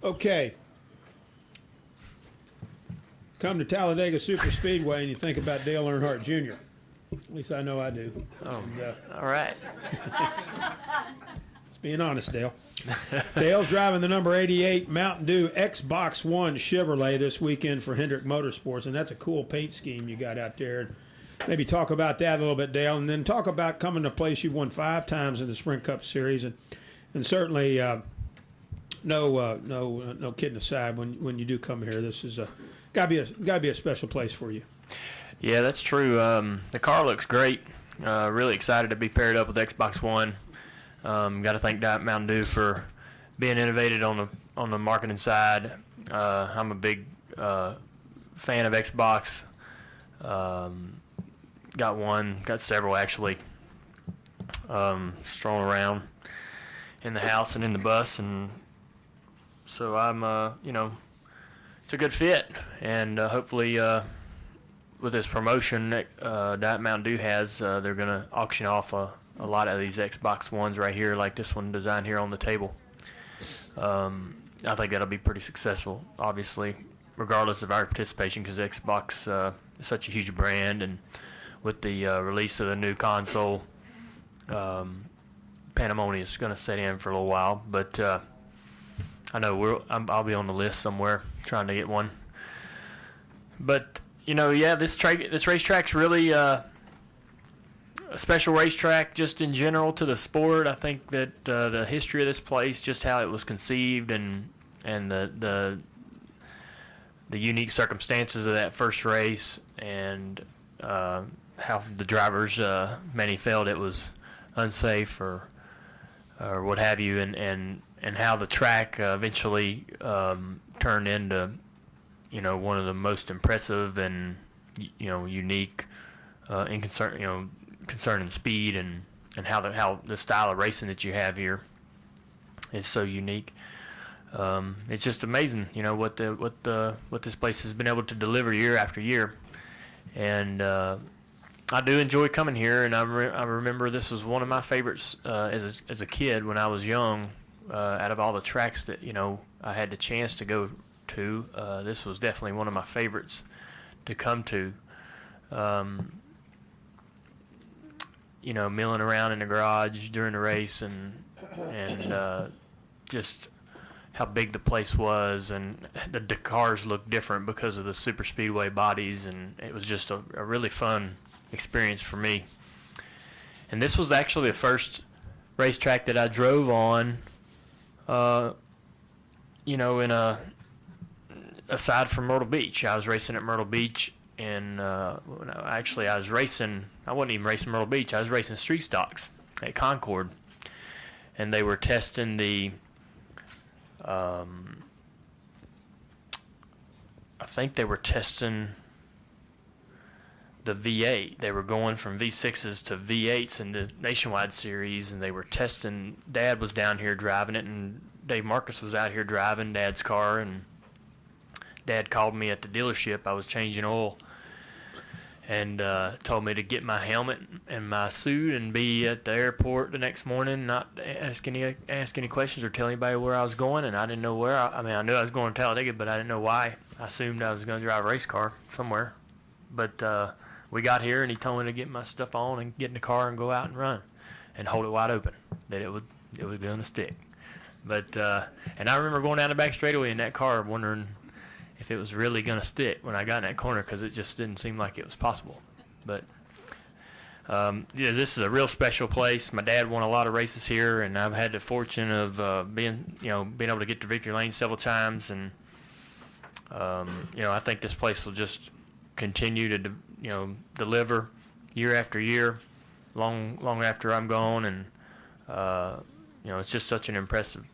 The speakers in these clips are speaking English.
Okay. Come to Talladega Superspeedway and you think about Dale Earnhardt Jr. At least I know I do. Oh, And, all right. just being honest, Dale. Dale's driving the number 88 Mountain Dew Xbox One Chevrolet this weekend for Hendrick Motorsports, and that's a cool paint scheme you got out there. Maybe talk about that a little bit, Dale, and then talk about coming to a place you've won 5 times in the Sprint Cup Series, and certainly no kidding aside. When you do come here, this is gotta be a special place for you. Yeah, that's true. The car looks great. Really excited to be paired up with Xbox One. Got to thank Diet Mountain Dew for being innovative on the marketing side. I'm a big fan of Xbox. Got several actually. Strolling around in the house and in the bus, and so I'm it's a good fit, and hopefully with this promotion that Diet Mountain Dew has, they're going to auction off a lot of these Xbox Ones right here, like this one designed here on the table. I think that'll be pretty successful, obviously, regardless of our participation, because Xbox is such a huge brand, and with the release of the new console, pandemonium is going to set in for a little while. But I know I'll be on the list somewhere trying to get one. But this racetrack's really a special racetrack just in general to the sport. I think that the history of this place, just how it was conceived, and the unique circumstances of that first race, and how the drivers many felt it was unsafe or what have you, and how the track eventually turned into one of the most impressive and unique concerning speed, and how the style of racing that you have here is so unique. It's just amazing, what this place has been able to deliver year after year, and I do enjoy coming here. And I remember this was one of my favorites as a kid when I was young. Out of all the tracks that I had the chance to go to, this was definitely one of my favorites to come to. Milling around in the garage during the race, and just how big the place was, and the cars looked different because of the super speedway bodies, and it was just a really fun experience for me. And this was actually the first racetrack that I drove on, aside from Myrtle Beach. I was racing at Myrtle Beach, and I wasn't even racing Myrtle Beach. I was racing street stocks at Concord, and they were testing I think they were testing the V8. They were going from V6s to V8s in the Nationwide Series, and they were testing. Dad was down here driving it, and Dave Marcus was out here driving Dad's car, and Dad called me at the dealership. I was changing oil, and told me to get my helmet and my suit and be at the airport the next morning, not ask any questions or tell anybody where I was going. And I didn't know where. I knew I was going to Talladega, but I didn't know why. I assumed I was going to drive a race car somewhere. But we got here, and he told me to get my stuff on and get in the car and go out and run and hold it wide open, that it was going to stick. But and I remember going down the back straightaway in that car wondering if it was really going to stick when I got in that corner, because it just didn't seem like it was possible. But this is a real special place. My dad won a lot of races here, and I've had the fortune of being able to get to victory lane several times, and I think this place will just continue to deliver year after year, long after I'm gone, and it's just such an impressive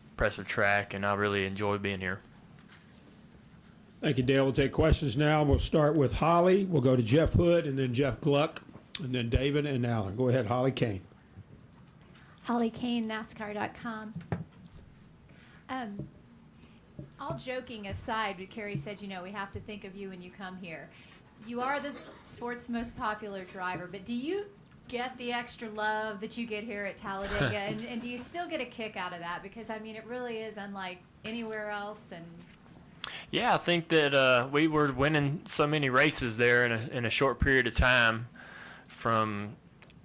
track, and I really enjoy being here. Thank you, Dale. We'll take questions now. We'll start with Holly. We'll go to Jeff Hood, and then Jeff Gluck, and then David and Alan. Go ahead, Holly Kane. Holly Kane, NASCAR.com. All joking aside, but Carrie said, we have to think of you when you come here. You are the sport's most popular driver, but do you get the extra love that you get here at Talladega? and do you still get a kick out of that? Because, I mean, it really is unlike anywhere else. And Yeah, I think that we were winning so many races there in a short period of time, from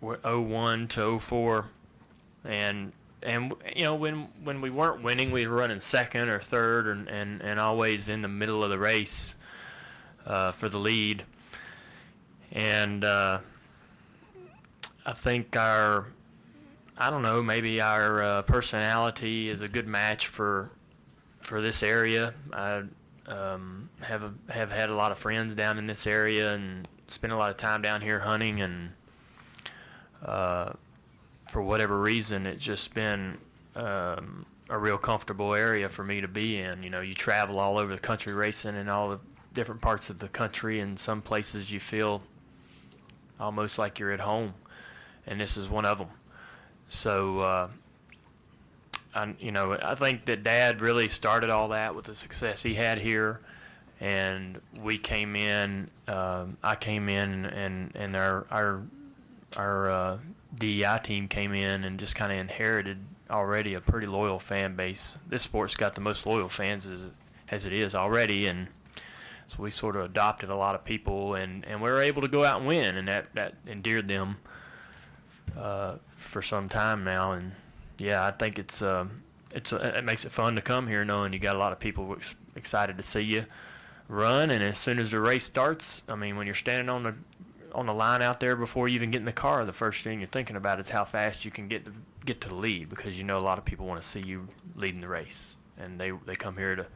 01 to 04, and you know, when we weren't winning, we were running second or third, and always in the middle of the race for the lead. And I think maybe our personality is a good match for this area. I have had a lot of friends down in this area and spent a lot of time down here hunting, and for whatever reason, it's just been a real comfortable area for me to be in. You know, you travel all over the country racing in all the different parts of the country, and some places you feel almost like you're at home, and this is one of them. So, I think that Dad really started all that with the success he had here, and we came in. I came in, and our DEI team came in and just kind of inherited already a pretty loyal fan base. This sport's got the most loyal fans as it is already, and so we sort of adopted a lot of people, and we were able to go out and win, and that endeared them for some time now. And yeah, I think it makes it fun to come here knowing you got a lot of people excited to see you run. And as soon as the race starts, I mean, when you're standing on the line out there before you even get in the car, the first thing you're thinking about is how fast you can get to the lead, because you know a lot of people want to see you leading the race, and they come here to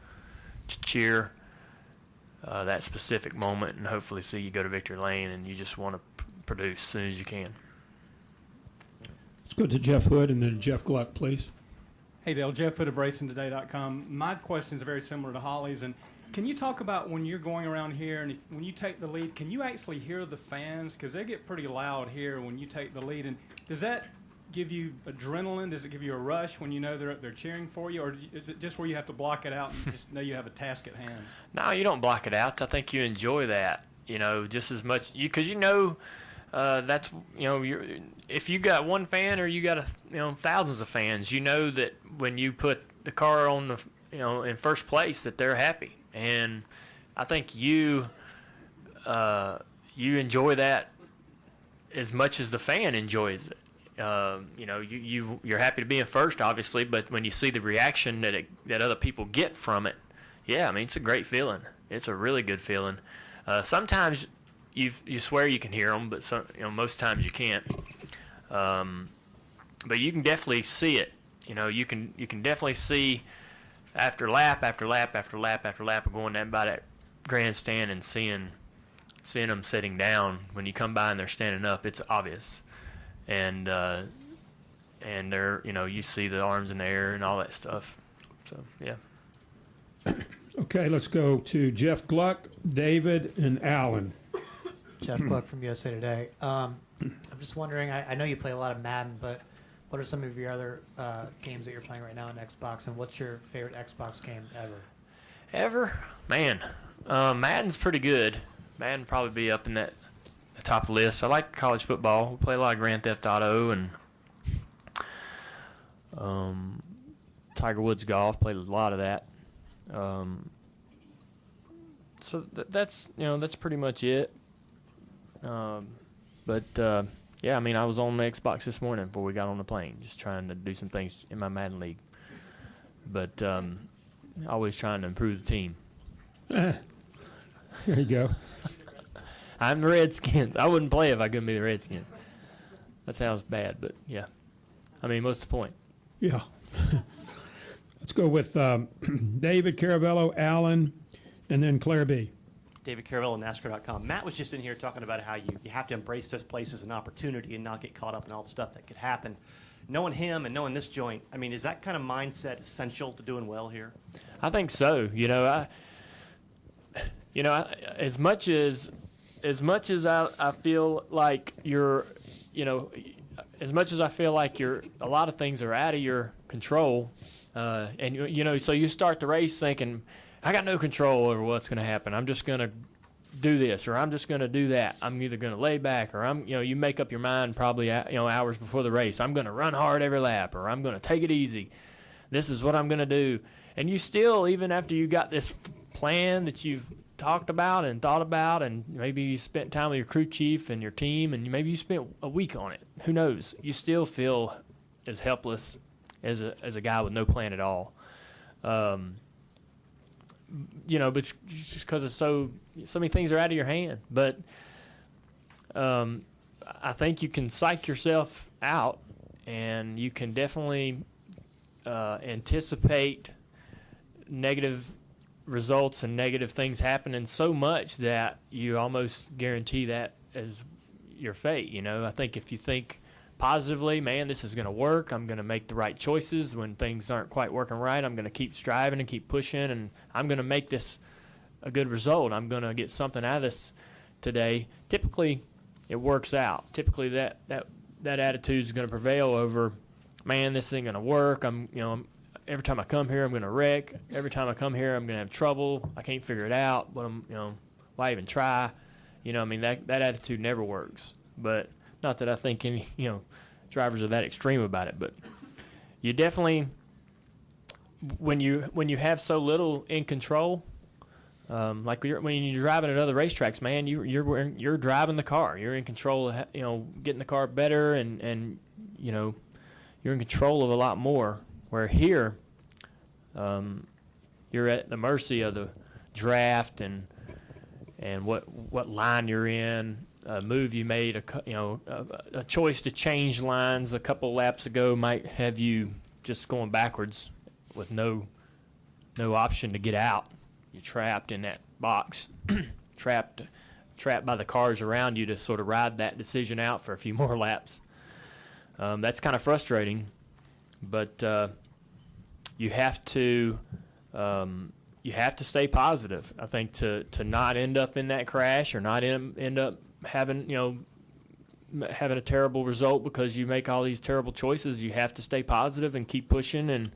cheer that specific moment and hopefully see you go to victory lane, and you just want to produce as soon as you can. Let's go to Jeff Hood and then Jeff Gluck, please. Hey, Dale. Jeff Hood of RacingToday.com. My question is very similar to Holly's. And can you talk about when you're going around here and when you take the lead, can you actually hear the fans? Because they get pretty loud here when you take the lead. And does that give you adrenaline? Does it give you a rush when you know they're up there cheering for you? Or is it just where you have to block it out and just know you have a task at hand? No, you don't block it out. I think you enjoy that, just as much. Because that's, if you got one fan or you got thousands of fans, you know that when you put the car on the in first place, that they're happy. And I think you enjoy that as much as the fan enjoys it. You're happy to be in first, obviously, but when you see the reaction that other people get from it, yeah, I mean, it's a great feeling. It's a really good feeling. Sometimes you swear you can hear them, but most times you can't. But you can definitely see it. You can definitely see after lap after lap after lap after lap of going by that grandstand and seeing them sitting down. When you come by and they're standing up, it's obvious, and they're you see the arms in the air and all that stuff. So yeah. Okay, let's go to Jeff Gluck, David, and Alan. Jeff Gluck from USA Today. I'm just wondering, I know you play a lot of Madden, but what are some of your other games that you're playing right now on Xbox, and what's your favorite Xbox game ever? Man, Madden's pretty good. Madden probably be up in the top of the list. I like college football. We play a lot of Grand Theft Auto and Tiger Woods golf. Played a lot of that. So that's pretty much it. Yeah, I mean, I was on the Xbox this morning before we got on the plane, just trying to do some things in my Madden league. But always trying to improve the team. There you go. I'm the Redskins. I wouldn't play if I couldn't be the Redskins. That sounds bad, but yeah. I mean, what's the point? Yeah. Let's go with David Caravello, Alan, and then Claire B. David Caravello, NASCAR.com. Matt was just in here talking about how you have to embrace this place as an opportunity and not get caught up in all the stuff that could happen. Knowing him and knowing this joint, I mean, is that kind of mindset essential to doing well here? I think so. As much as I feel like you're, as much as I feel like a lot of things are out of your control, and so you start the race thinking, I got no control over what's going to happen. I'm just going to do this, or I'm just going to do that. I'm either going to lay back, or you make up your mind probably, hours before the race. I'm going to run hard every lap, or I'm going to take it easy. This is what I'm going to do. And you still, even after you got this plan that you've talked about and thought about, and maybe you spent time with your crew chief and your team, and maybe you spent a week on it. Who knows? You still feel as helpless as a guy with no plan at all. But it's just because it's so many things are out of your hand. But I think you can psych yourself out, and you can definitely anticipate negative results and negative things happening so much that you almost guarantee that as your fate. I think if you think positively, man, this is going to work. I'm going to make the right choices when things aren't quite working right. I'm going to keep striving and keep pushing, and I'm going to make this a good result. I'm going to get something out of this today. Typically, it works out. Typically, that attitude is going to prevail over, man, this ain't going to work. Every time I come here, I'm going to wreck. Every time I come here, I'm going to have trouble. I can't figure it out. But why even try? That attitude never works. But not that I think any, drivers are that extreme about it. But you definitely, when you have so little in control, like when you're driving at other racetracks, man, you're driving the car. You're in control of, getting the car better, and you're in control of a lot more. Where here, you're at the mercy of the draft and what line you're in. A move you made, a choice to change lines a couple laps ago might have you just going backwards with no option to get out. You're trapped in that box, trapped by the cars around you to sort of ride that decision out for a few more laps. That's kind of frustrating. But you have to stay positive. I think to not end up in that crash or not end up having a terrible result because you make all these terrible choices. You have to stay positive and keep pushing and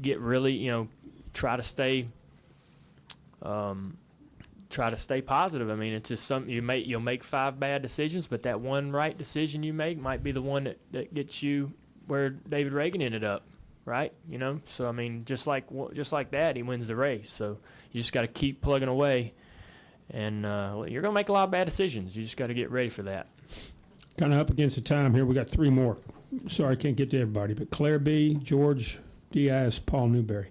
get really try to stay positive. I mean, it's just something you'll make 5 bad decisions, but that one right decision you make might be the one that gets you where David Reagan ended up, right? So I mean, just like that, he wins the race. So you just got to keep plugging away, and you're gonna make a lot of bad decisions. You just got to get ready for that. Kind of up against the time here. We got 3 more. Sorry, can't get to everybody, but Claire B, George Diaz, Paul Newberry.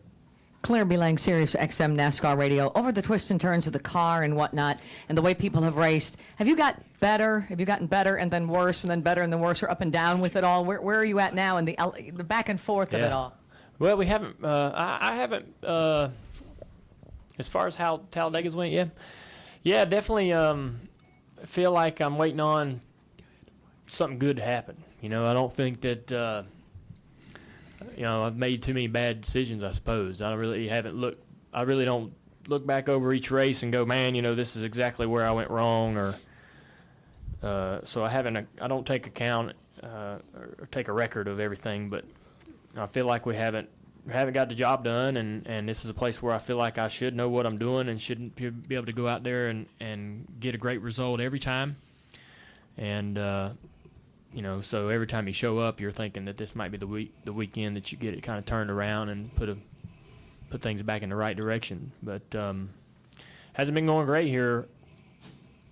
Claire B. Lang, Sirius XM NASCAR Radio. Over the twists and turns of the car and whatnot, and the way people have raced, have you got better? Have you gotten better and then worse and then better and then worse, or up and down with it all? Where are you at now in the back and forth of it all? Well, we haven't. I haven't. As far as how Talladega's went, yeah, definitely. Feel like I'm waiting on something good to happen. I don't think that. I've made too many bad decisions, I suppose. I really don't look back over each race and go, man, this is exactly where I went wrong, or so I don't take account or take a record of everything, but I feel like we haven't got the job done, and this is a place where I feel like I should know what I'm doing and shouldn't be able to go out there and get a great result every time. And so every time you show up, you're thinking that this might be the weekend that you get it kind of turned around and put things back in the right direction. But hasn't been going great here.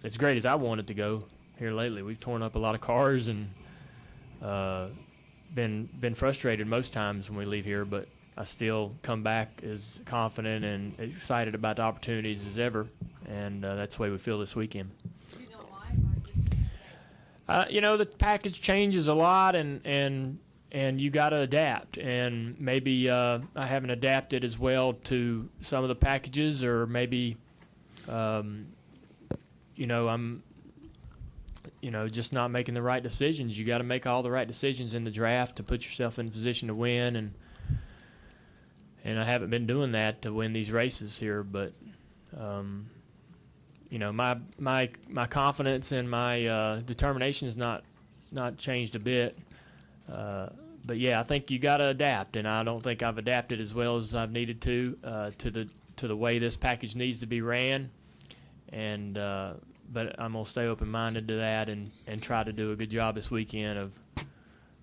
As great as I want it to go here lately. We've torn up a lot of cars and been frustrated most times when we leave here, but I still come back as confident and excited about the opportunities as ever, and that's the way we feel this weekend. The package changes a lot, and you got to adapt. And maybe I haven't adapted as well to some of the packages, or maybe, I'm, just not making the right decisions. You got to make all the right decisions in the draft to put yourself in a position to win, and I haven't been doing that to win these races here, but. My confidence and my determination has not changed a bit. But yeah, I think you got to adapt, and I don't think I've adapted as well as I've needed to the way this package needs to be ran. and but I'm gonna stay open-minded to that and try to do a good job this weekend of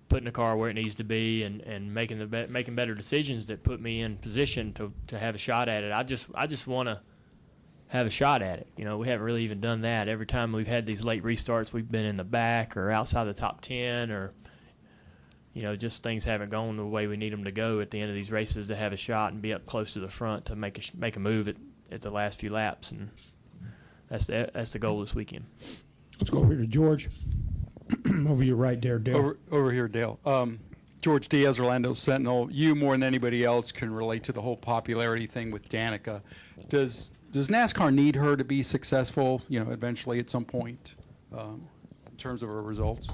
putting the car where it needs to be and making better decisions that put me in position to have a shot at it. I just want to have a shot at it. You know, we haven't really even done that. Every time we've had these late restarts, we've been in the back or outside the top 10, or just things haven't gone the way we need them to go at the end of these races to have a shot and be up close to the front to make a move at the last few laps, and that's the goal this weekend. Let's go over here to George. Over your right there, Dale. Over here, Dale. George Diaz, Orlando Sentinel. You more than anybody else can relate to the whole popularity thing with Danica. Does NASCAR need her to be successful, eventually at some point, in terms of her results?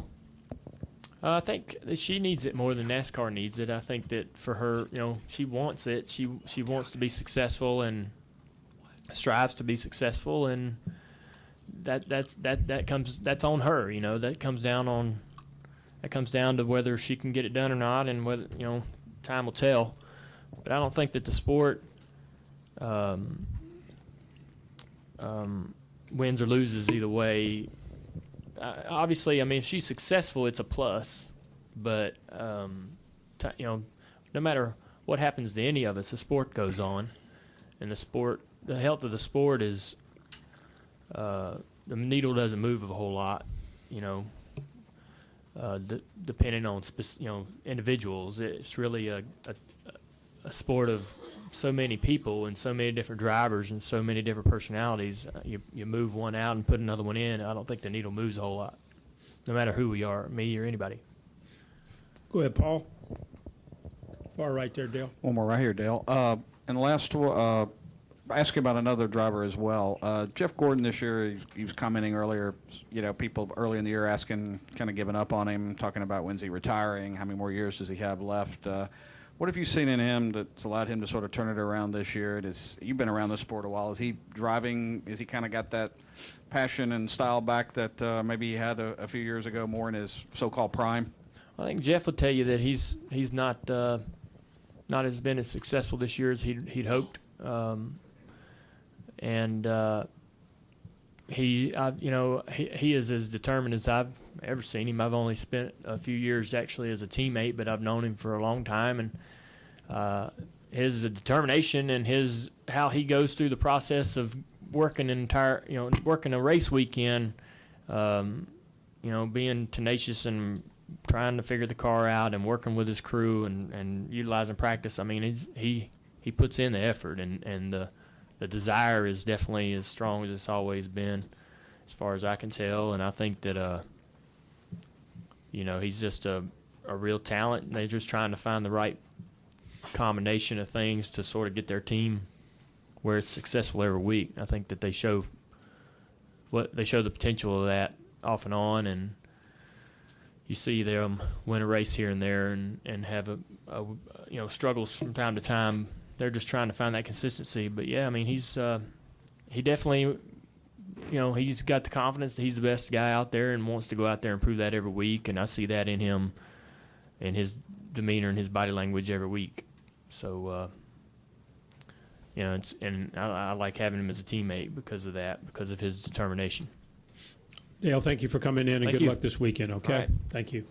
I think that she needs it more than NASCAR needs it. I think that for her, she wants it. She wants to be successful and strives to be successful, and that's on her. That comes down to whether she can get it done or not, and whether time will tell. But I don't think that the sport wins or loses either way. Obviously, I mean, if she's successful, it's a plus. But no matter what happens to any of us, the sport goes on, and the health of the sport is the needle doesn't move a whole lot, depending on individuals. It's really a sport of so many people and so many different drivers and so many different personalities. You move one out and put another one in. I don't think the needle moves a whole lot, no matter who we are, me or anybody. Go ahead, Paul. Far right there, Dale. One more right here, Dale. And the last ask you about another driver as well. Jeff Gordon this year, he was commenting earlier, people early in the year asking, kind of giving up on him, talking about when's he retiring, how many more years does he have left. What have you seen in him that's allowed him to sort of turn it around this year? You've been around the sport a while. Is he driving? Is he kind of got that passion and style back that maybe he had a few years ago, more in his so-called prime? I think Jeff would tell you that he's not been as successful this year as he'd hoped, he is as determined as I've ever seen him. I've only spent a few years actually as a teammate, but I've known him for a long time, and his determination and how he goes through the process of working working a race weekend, being tenacious and trying to figure the car out and working with his crew and utilizing practice. I mean, he puts in the effort, and the desire is definitely as strong as it's always been, as far as I can tell. And I think that he's just a real talent, and they're just trying to find the right combination of things to sort of get their team where it's successful every week. I think that they show the potential of that off and on, and you see them win a race here and there and have a struggles from time to time. They're just trying to find that consistency. But yeah, I mean, he definitely, he's got the confidence that he's the best guy out there and wants to go out there and prove that every week. And I see that in him, in his demeanor and his body language every week. So, I like having him as a teammate because of that, because of his determination. Dale, thank you for coming in, and Thank good you. luck this weekend, okay? All right. Thank you.